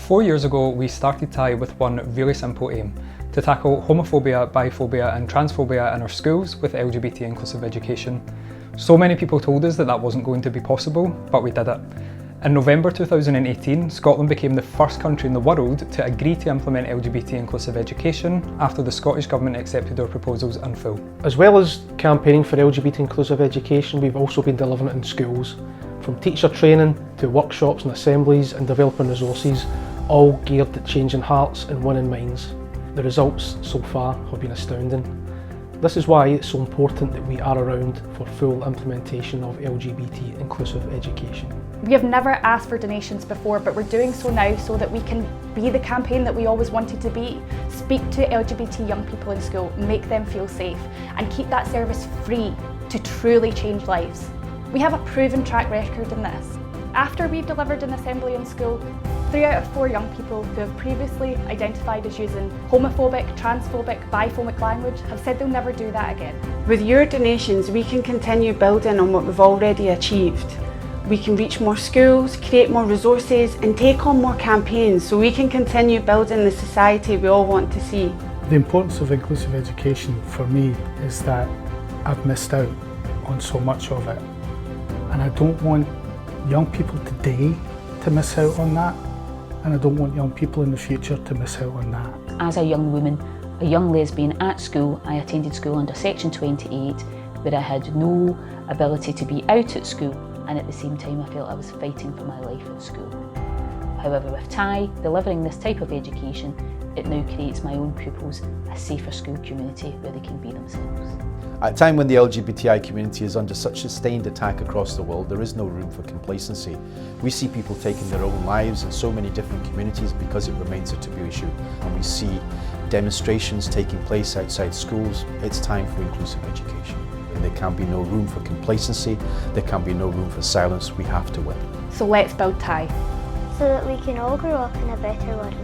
4 years ago, we started TIE with one really simple aim: to tackle homophobia, biphobia and transphobia in our schools with LGBT inclusive education. So many people told us that that wasn't going to be possible, but we did it. In November 2018, Scotland became the first country in the world to agree to implement LGBT inclusive education after the Scottish Government accepted our proposals in full. As well as campaigning for LGBT inclusive education, we've also been delivering it in schools, from teacher training to workshops and assemblies and developing resources, all geared at changing hearts and winning minds. The results so far have been astounding. This is why it's so important that we are around for full implementation of LGBT inclusive education. We have never asked for donations before, but we're doing so now so that we can be the campaign that we always wanted to be. Speak to LGBT young people in school, make them feel safe, and keep that service free to truly change lives. We have a proven track record in this. After we've delivered an assembly in school, 3 out of 4 young people who have previously identified as using homophobic, transphobic, biphobic language have said they'll never do that again. With your donations, we can continue building on what we've already achieved. We can reach more schools, create more resources and take on more campaigns so we can continue building the society we all want to see. The importance of inclusive education for me is that I've missed out on so much of it, and I don't want young people today to miss out on that, and I don't want young people in the future to miss out on that. As a young woman, a young lesbian at school, I attended school under Section 28, where I had no ability to be out at school, and at the same time I felt I was fighting for my life at school. However, with TIE delivering this type of education, it now creates my own pupils a safer school community where they can be themselves. At a time when the LGBTI community is under such sustained attack across the world, there is no room for complacency. We see people taking their own lives in so many different communities because it remains a taboo issue, and we see demonstrations taking place outside schools. It's time for inclusive education. There can be no room for complacency, there can be no room for silence. We have to win. So let's build TIE. So that we can all grow up in a better world.